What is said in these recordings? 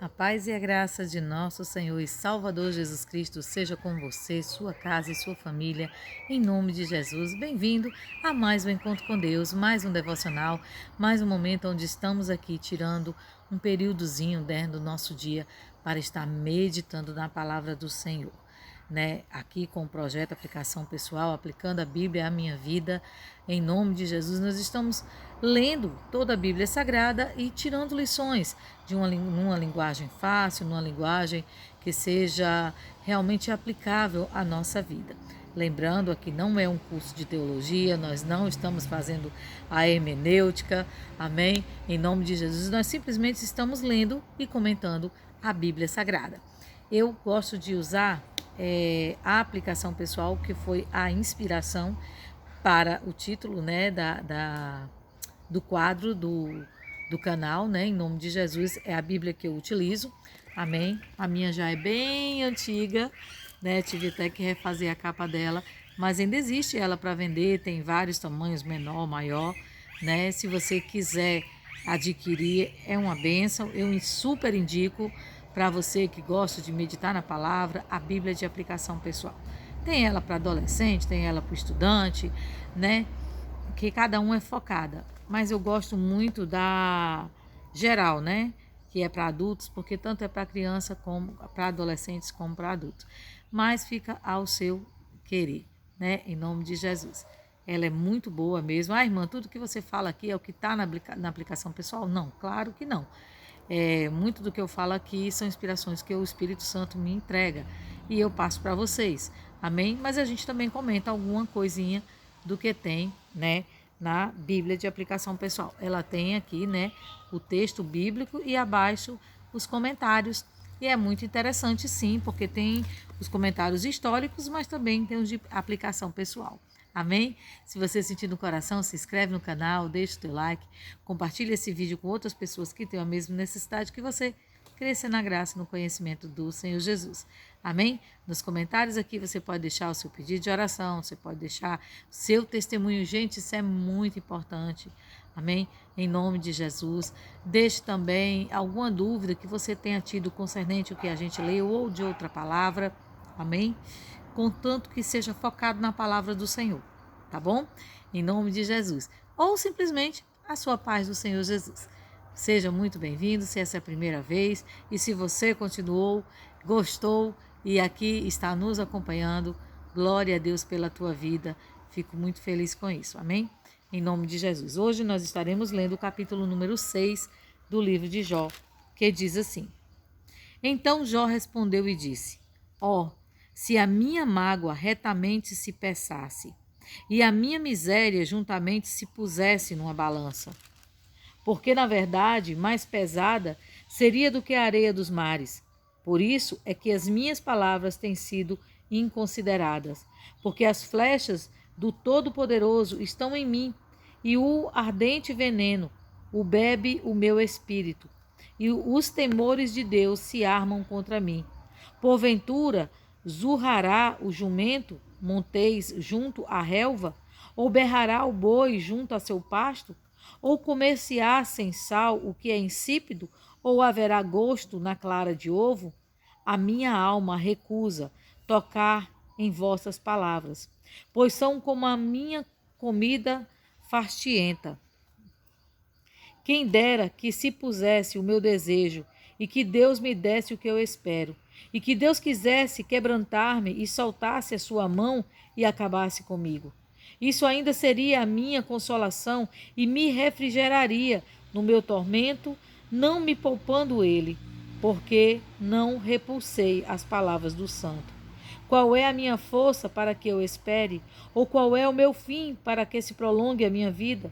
A paz e a graça de nosso Senhor e Salvador Jesus Cristo seja com você, sua casa e sua família, em nome de Jesus. Bem-vindo a mais um encontro com Deus, mais um devocional, mais um momento onde estamos aqui tirando um períodozinho do nosso dia para estar meditando na palavra do Senhor. Aqui com o projeto Aplicação Pessoal, aplicando a Bíblia à minha vida, em nome de Jesus, nós estamos lendo toda a Bíblia Sagrada e tirando lições numa linguagem fácil, numa linguagem que seja realmente aplicável à nossa vida. Lembrando, aqui não é um curso de teologia, nós não estamos fazendo a hermenêutica, amém? Em nome de Jesus, nós simplesmente estamos lendo e comentando a Bíblia Sagrada. Eu gosto de usar a aplicação pessoal, que foi a inspiração para o título do quadro do canal, em nome de Jesus, é a Bíblia que eu utilizo, amém? A minha já é bem antiga, tive até que refazer a capa dela, mas ainda existe ela para vender, tem vários tamanhos, menor, maior, se você quiser adquirir, é uma bênção, eu super indico para você que gosta de meditar na palavra, a Bíblia de aplicação pessoal. Tem ela para adolescente, tem ela para estudante, que cada um é focada. Mas eu gosto muito da geral, que é para adultos, porque tanto é para criança como para adolescentes como para adultos. Mas fica ao seu querer, em nome de Jesus. Ela é muito boa mesmo. Irmã, tudo que você fala aqui é o que está na aplicação pessoal? Não, claro que não. Muito do que eu falo aqui são inspirações que o Espírito Santo me entrega e eu passo para vocês, amém? Mas a gente também comenta alguma coisinha do que tem, na Bíblia de aplicação pessoal. Ela tem aqui, o texto bíblico e abaixo os comentários. E é muito interessante, sim, porque tem os comentários históricos, mas também tem os de aplicação pessoal. Amém? Se você sentir no coração, se inscreve no canal, deixa o teu like, compartilha esse vídeo com outras pessoas que têm a mesma necessidade que você, crescer na graça e no conhecimento do Senhor Jesus. Amém? Nos comentários aqui você pode deixar o seu pedido de oração, você pode deixar seu testemunho. Gente, isso é muito importante. Amém? Em nome de Jesus. Deixe também alguma dúvida que você tenha tido concernente ao que a gente leu ou de outra palavra. Amém? Contanto que seja focado na palavra do Senhor, tá bom? Em nome de Jesus. Ou simplesmente a sua paz do Senhor Jesus. Seja muito bem-vindo, se essa é a primeira vez, e se você continuou, gostou e aqui está nos acompanhando, glória a Deus pela tua vida, fico muito feliz com isso, amém? Em nome de Jesus. Hoje nós estaremos lendo o capítulo número 6 do livro de Jó, que diz assim: Então Jó respondeu e disse: se a minha mágoa retamente se pesasse, e a minha miséria juntamente se pusesse numa balança, porque, na verdade, mais pesada seria do que a areia dos mares. Por isso é que as minhas palavras têm sido inconsideradas, porque as flechas do Todo-Poderoso estão em mim, e o ardente veneno o bebe o meu espírito, e os temores de Deus se armam contra mim. Porventura, zurrará o jumento, monteis junto à relva? Ou berrará o boi junto a seu pasto? Ou comer-se-á sem sal o que é insípido? Ou haverá gosto na clara de ovo? A minha alma recusa tocar em vossas palavras, pois são como a minha comida fastienta. Quem dera que se pusesse o meu desejo, e que Deus me desse o que eu espero, e que Deus quisesse quebrantar-me e soltasse a sua mão e acabasse comigo. Isso ainda seria a minha consolação e me refrigeraria no meu tormento, não me poupando ele, porque não repulsei as palavras do santo. Qual é a minha força para que eu espere? Ou qual é o meu fim para que se prolongue a minha vida?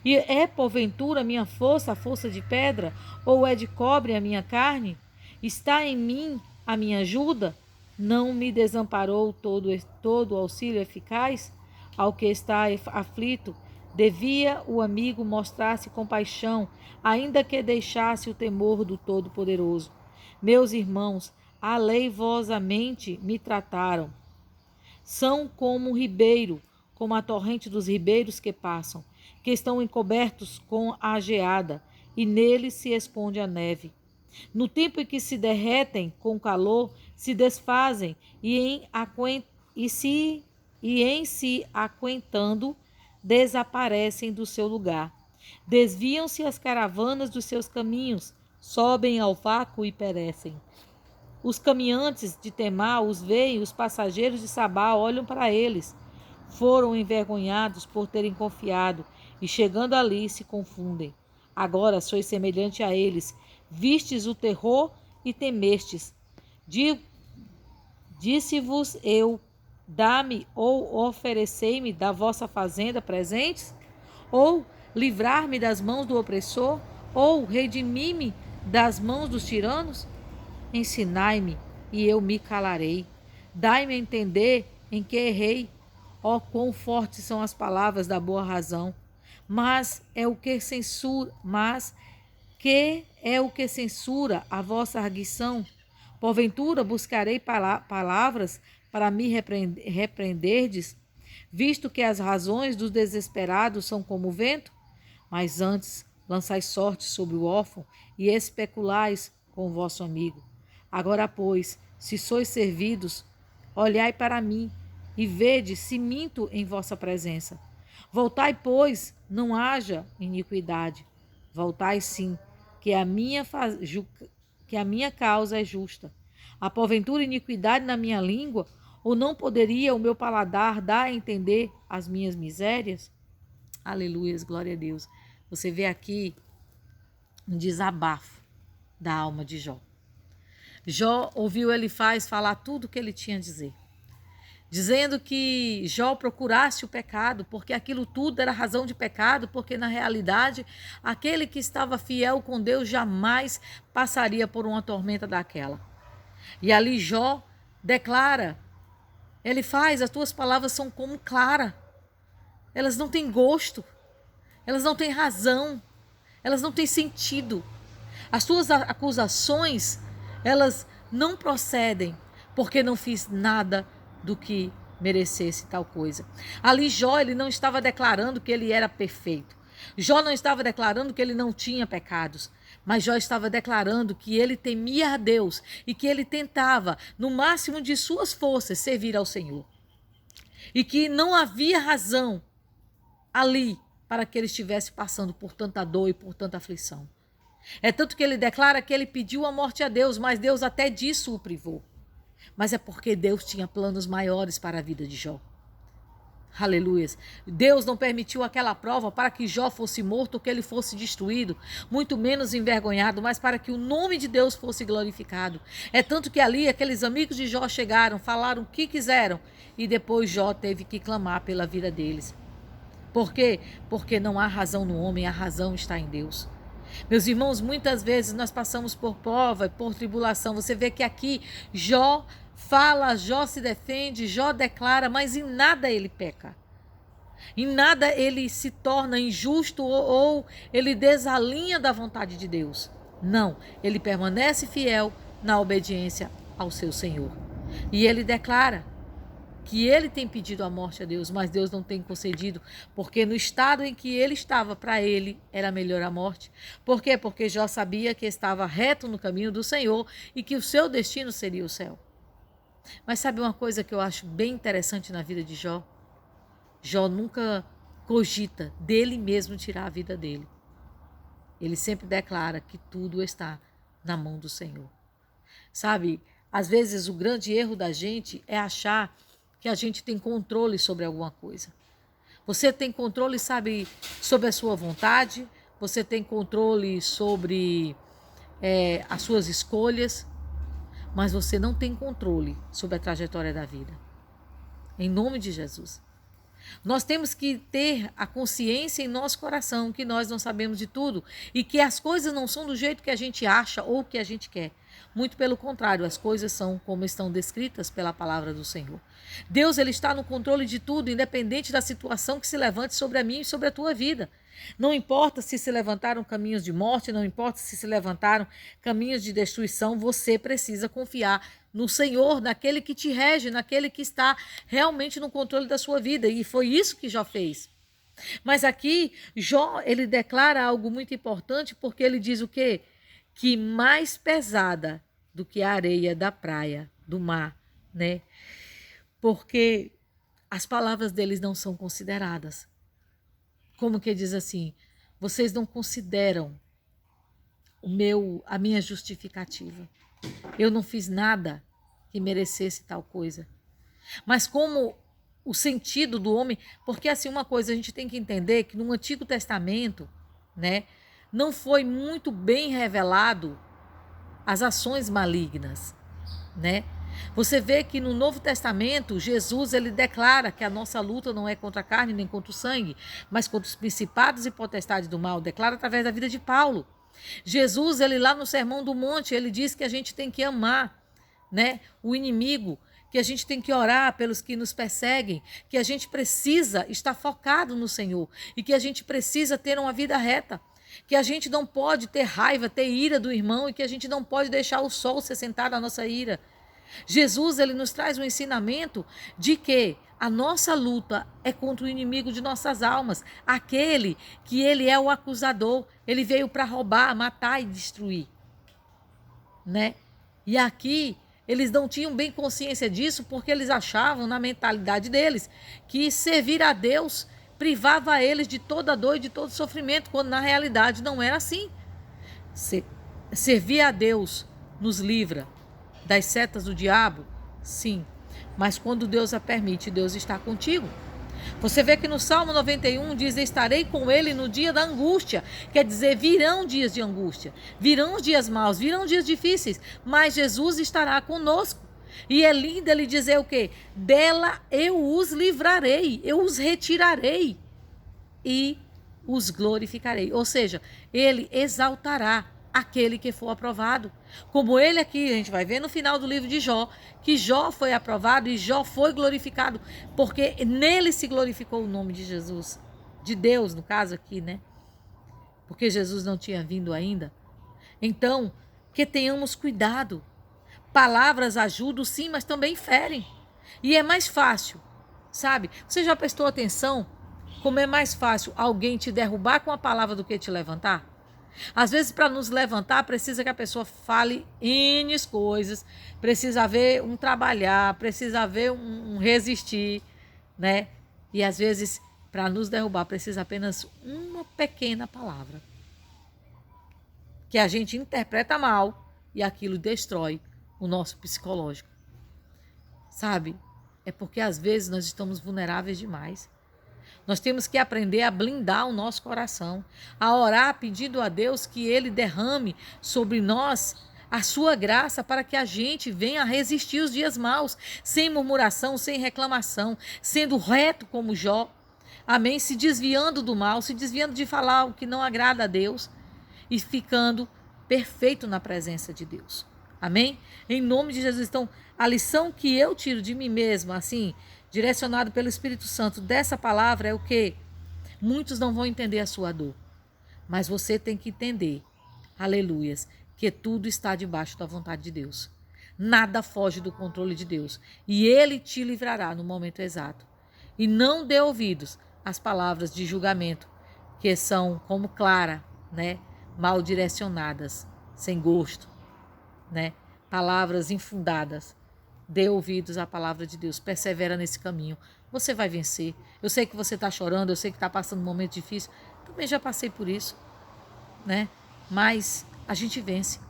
E é porventura minha força a força de pedra? Ou é de cobre a minha carne? Está em mim a minha ajuda? Não me desamparou todo auxílio eficaz? Ao que está aflito, devia o amigo mostrar-se compaixão, ainda que deixasse o temor do Todo-Poderoso. Meus irmãos, aleivosamente me trataram. São como um ribeiro, como a torrente dos ribeiros que passam, que estão encobertos com a geada, e neles se esconde a neve. No tempo em que se derretem com calor, se desfazem e em se aquentando, desaparecem do seu lugar. Desviam-se as caravanas dos seus caminhos, sobem ao vácuo e perecem. Os caminhantes de Temá os veem, os passageiros de Sabá olham para eles. Foram envergonhados por terem confiado e, chegando ali, se confundem. Agora sois semelhante a eles, vistes o terror e temestes. Disse-vos eu, dá-me ou oferecei-me da vossa fazenda presentes? Ou livrar-me das mãos do opressor? Ou redimir-me das mãos dos tiranos? Ensinai-me, e eu me calarei. Dai-me a entender em que errei. Ó, quão fortes são as palavras da boa razão. Mas que é o que censura a vossa arguição? Porventura buscarei palavras para me repreenderdes, visto que as razões dos desesperados são como o vento? Mas antes lançai sorte sobre o órfão e especulais com o vosso amigo. Agora, pois, se sois servidos, olhai para mim e vede se minto em vossa presença. Voltai, pois, não haja iniquidade. Voltai sim, que a minha causa é justa. Há porventura iniquidade na minha língua? Ou não poderia o meu paladar dar a entender as minhas misérias? Aleluias, glória a Deus. Você vê aqui um desabafo da alma de Jó. Jó ouviu Elifaz falar tudo o que ele tinha a dizer, dizendo que Jó procurasse o pecado, porque aquilo tudo era razão de pecado, porque na realidade aquele que estava fiel com Deus jamais passaria por uma tormenta daquela. E ali Jó declara: Elifaz, as tuas palavras são como clara, elas não têm gosto, elas não têm razão, elas não têm sentido. As tuas acusações, elas não procedem, porque não fiz nada do que merecesse tal coisa. Ali Jó, ele não estava declarando que ele era perfeito. Jó não estava declarando que ele não tinha pecados, mas Jó estava declarando que ele temia a Deus e que ele tentava, no máximo de suas forças, servir ao Senhor. E que não havia razão ali para que ele estivesse passando por tanta dor e por tanta aflição. É tanto que ele declara que ele pediu a morte a Deus, mas Deus até disso o privou. Mas é porque Deus tinha planos maiores para a vida de Jó. Aleluias. Deus não permitiu aquela prova para que Jó fosse morto ou que ele fosse destruído, muito menos envergonhado, mas para que o nome de Deus fosse glorificado. É tanto que ali aqueles amigos de Jó chegaram, falaram o que quiseram e depois Jó teve que clamar pela vida deles. Por quê? Porque não há razão no homem, a razão está em Deus. Meus irmãos, muitas vezes nós passamos por prova e por tribulação. Você vê que aqui Jó fala, Jó se defende, Jó declara, mas em nada ele peca. Em nada ele se torna injusto ou ele desalinha da vontade de Deus. Não, ele permanece fiel na obediência ao seu Senhor. E ele declara que ele tem pedido a morte a Deus, mas Deus não tem concedido, porque no estado em que ele estava, para ele era melhor a morte. Por quê? Porque Jó sabia que estava reto no caminho do Senhor e que o seu destino seria o céu. Mas sabe uma coisa que eu acho bem interessante na vida de Jó? Jó nunca cogita dele mesmo tirar a vida dele. Ele sempre declara que tudo está na mão do Senhor. Sabe, às vezes o grande erro da gente é achar que a gente tem controle sobre alguma coisa. Você tem controle, sabe, sobre a sua vontade, você tem controle sobre as suas escolhas, mas você não tem controle sobre a trajetória da vida. Em nome de Jesus. Nós temos que ter a consciência em nosso coração que nós não sabemos de tudo e que as coisas não são do jeito que a gente acha ou que a gente quer. Muito pelo contrário, as coisas são como estão descritas pela palavra do Senhor. Deus, ele está no controle de tudo, independente da situação que se levante sobre a mim e sobre a tua vida. Não importa se levantaram caminhos de morte, não importa se levantaram caminhos de destruição, você precisa confiar no Senhor, naquele que te rege, naquele que está realmente no controle da sua vida. E foi isso que Jó fez. Mas aqui, Jó, ele declara algo muito importante, porque ele diz o quê? que mais pesada do que a areia da praia, do mar, né? Porque as palavras deles não são consideradas. Como que diz assim? Vocês não consideram a minha justificativa. Eu não fiz nada que merecesse tal coisa. Mas como o sentido do homem, porque assim, uma coisa a gente tem que entender que no Antigo Testamento, né, não foi muito bem revelado as ações malignas, né? Você vê que no Novo Testamento, Jesus ele declara que a nossa luta não é contra a carne nem contra o sangue, mas contra os principados e potestades do mal, declara através da vida de Paulo. Jesus, ele lá no Sermão do Monte, ele diz que a gente tem que amar, né, o inimigo, que a gente tem que orar pelos que nos perseguem, que a gente precisa estar focado no Senhor e que a gente precisa ter uma vida reta, que a gente não pode ter raiva, ter ira do irmão e que a gente não pode deixar o sol se sentar na nossa ira. Jesus, ele nos traz um ensinamento de que a nossa luta é contra o inimigo de nossas almas, aquele que ele é o acusador, ele veio para roubar, matar e destruir, né? E aqui eles não tinham bem consciência disso porque eles achavam na mentalidade deles que servir a Deus privava eles de toda dor e de todo sofrimento, quando na realidade não era assim. Servir a Deus nos livra das setas do diabo? Sim. Mas quando Deus a permite, Deus está contigo. Você vê que no Salmo 91 diz: estarei com ele no dia da angústia. Quer dizer, virão dias de angústia, virão dias maus, virão dias difíceis, mas Jesus estará conosco. E é lindo ele dizer o quê? Dela eu os livrarei, eu os retirarei e os glorificarei. Ou seja, ele exaltará aquele que for aprovado. Como ele aqui, a gente vai ver no final do livro de Jó, que Jó foi aprovado e Jó foi glorificado, porque nele se glorificou o nome de Jesus, de Deus no caso aqui, né? Porque Jesus não tinha vindo ainda. Então, que tenhamos cuidado. Palavras ajudam sim, mas também ferem. E é mais fácil, sabe? Você já prestou atenção como é mais fácil alguém te derrubar com a palavra do que te levantar? Às vezes, para nos levantar, precisa que a pessoa fale N coisas, precisa haver um trabalhar, precisa haver um resistir, né? E às vezes, para nos derrubar, precisa apenas uma pequena palavra, que a gente interpreta mal e aquilo destrói o nosso psicológico. Sabe? É porque às vezes nós estamos vulneráveis demais. Nós temos que aprender a blindar o nosso coração, a orar pedindo a Deus que Ele derrame sobre nós a sua graça para que a gente venha a resistir os dias maus, sem murmuração, sem reclamação, sendo reto como Jó, amém? Se desviando do mal, se desviando de falar o que não agrada a Deus e ficando perfeito na presença de Deus, amém? Em nome de Jesus. Então, a lição que eu tiro de mim mesma, assim, direcionado pelo Espírito Santo dessa palavra é o que? Muitos não vão entender a sua dor, mas você tem que entender, aleluias, que tudo está debaixo da vontade de Deus. Nada foge do controle de Deus e Ele te livrará no momento exato. E não dê ouvidos às palavras de julgamento, que são como clara, né? Mal direcionadas, sem gosto, né? Palavras infundadas. Dê ouvidos à palavra de Deus, persevera nesse caminho, você vai vencer. Eu sei que você está chorando, eu sei que está passando um momento difícil, também já passei por isso, né? Mas a gente vence.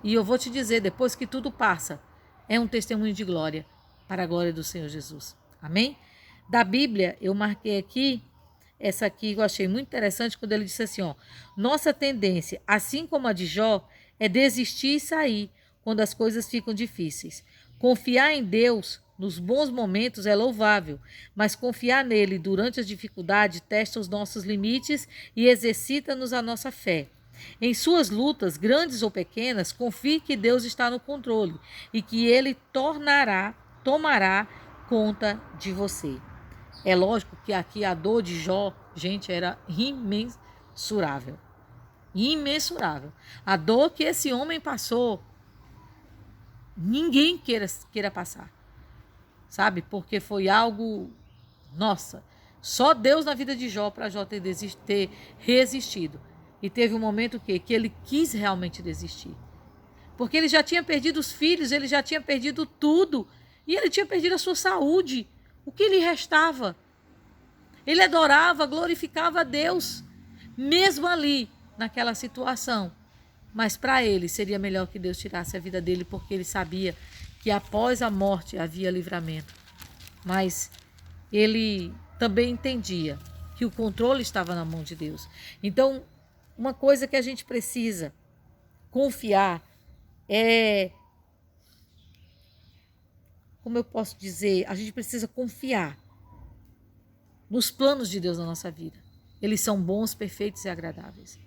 E eu vou te dizer, depois que tudo passa, é um testemunho de glória para a glória do Senhor Jesus. Amém? Da Bíblia, eu marquei aqui, essa aqui eu achei muito interessante, quando ele disse assim, ó, nossa tendência, assim como a de Jó, é desistir e sair quando as coisas ficam difíceis. Confiar em Deus nos bons momentos é louvável, mas confiar nele durante as dificuldades testa os nossos limites e exercita-nos a nossa fé. Em suas lutas, grandes ou pequenas, confie que Deus está no controle e que ele tomará conta de você. É lógico que aqui a dor de Jó, gente, era imensurável. Imensurável. A dor que esse homem passou, ninguém queira passar, sabe? Porque foi algo, nossa, só Deus na vida de Jó para Jó ter resistido. E teve um momento que ele quis realmente desistir. Porque ele já tinha perdido os filhos, ele já tinha perdido tudo. E ele tinha perdido a sua saúde. O que lhe restava? Ele adorava, glorificava a Deus, mesmo ali, naquela situação. Mas para ele seria melhor que Deus tirasse a vida dele, porque ele sabia que após a morte havia livramento. Mas ele também entendia que o controle estava na mão de Deus. Então, uma coisa que a gente precisa confiar é, como eu posso dizer, a gente precisa confiar nos planos de Deus na nossa vida. Eles são bons, perfeitos e agradáveis.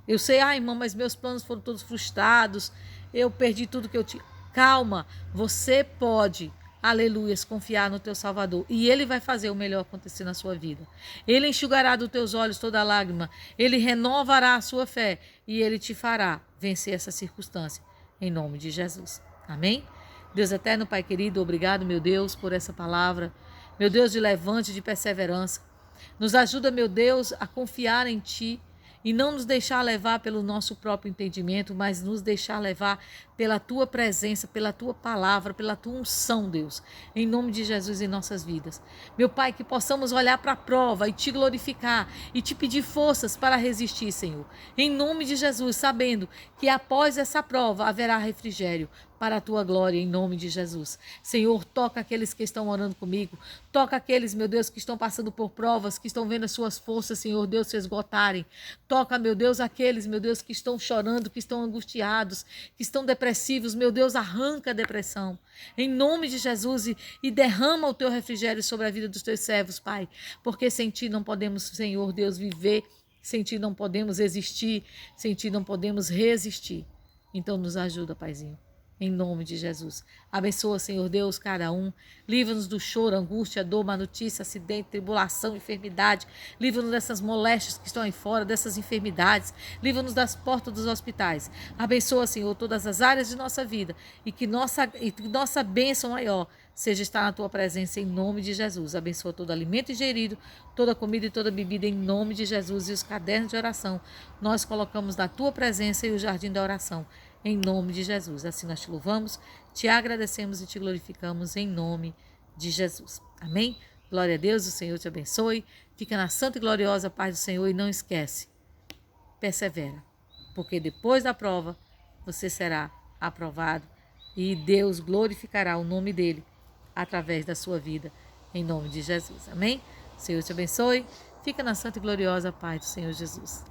Eu sei, irmã, mas meus planos foram todos frustrados, eu perdi tudo que eu tinha. Calma, você pode, aleluias, confiar no teu Salvador. E Ele vai fazer o melhor acontecer na sua vida. Ele enxugará dos teus olhos toda lágrima. Ele renovará a sua fé. E Ele te fará vencer essa circunstância. Em nome de Jesus. Amém? Deus eterno, Pai querido, obrigado, meu Deus, por essa palavra. Meu Deus de levante, de perseverança. Nos ajuda, meu Deus, a confiar em Ti. E não nos deixar levar pelo nosso próprio entendimento, mas nos deixar levar pela Tua presença, pela Tua palavra, pela Tua unção, Deus. Em nome de Jesus em nossas vidas. Meu Pai, que possamos olhar para a prova e Te glorificar e Te pedir forças para resistir, Senhor. Em nome de Jesus, sabendo que após essa prova haverá refrigério para a Tua glória, em nome de Jesus. Senhor, toca aqueles que estão orando comigo. Toca aqueles, meu Deus, que estão passando por provas, que estão vendo as suas forças, Senhor Deus, se esgotarem. Toca, meu Deus, aqueles, meu Deus, que estão chorando, que estão angustiados, que estão depressivos. Meu Deus, arranca a depressão. Em nome de Jesus e derrama o Teu refrigério sobre a vida dos Teus servos, Pai. Porque sem Ti não podemos, Senhor Deus, viver. Sem Ti não podemos existir. Sem Ti não podemos resistir. Então nos ajuda, Paizinho. Em nome de Jesus. Abençoa, Senhor Deus, cada um. Livra-nos do choro, angústia, dor, má notícia, acidente, tribulação, enfermidade. Livra-nos dessas moléstias que estão aí fora, dessas enfermidades. Livra-nos das portas dos hospitais. Abençoa, Senhor, todas as áreas de nossa vida. E que nossa bênção maior seja estar na Tua presença, em nome de Jesus. Abençoa todo alimento ingerido, toda comida e toda bebida, em nome de Jesus. E os cadernos de oração nós colocamos na Tua presença e o jardim da oração, em nome de Jesus. Assim nós Te louvamos, Te agradecemos e Te glorificamos em nome de Jesus. Amém? Glória a Deus, o Senhor te abençoe. Fica na santa e gloriosa paz do Senhor e não esquece, persevera, porque depois da prova você será aprovado e Deus glorificará o nome dEle através da sua vida, em nome de Jesus. Amém? O Senhor te abençoe. Fica na santa e gloriosa paz do Senhor Jesus.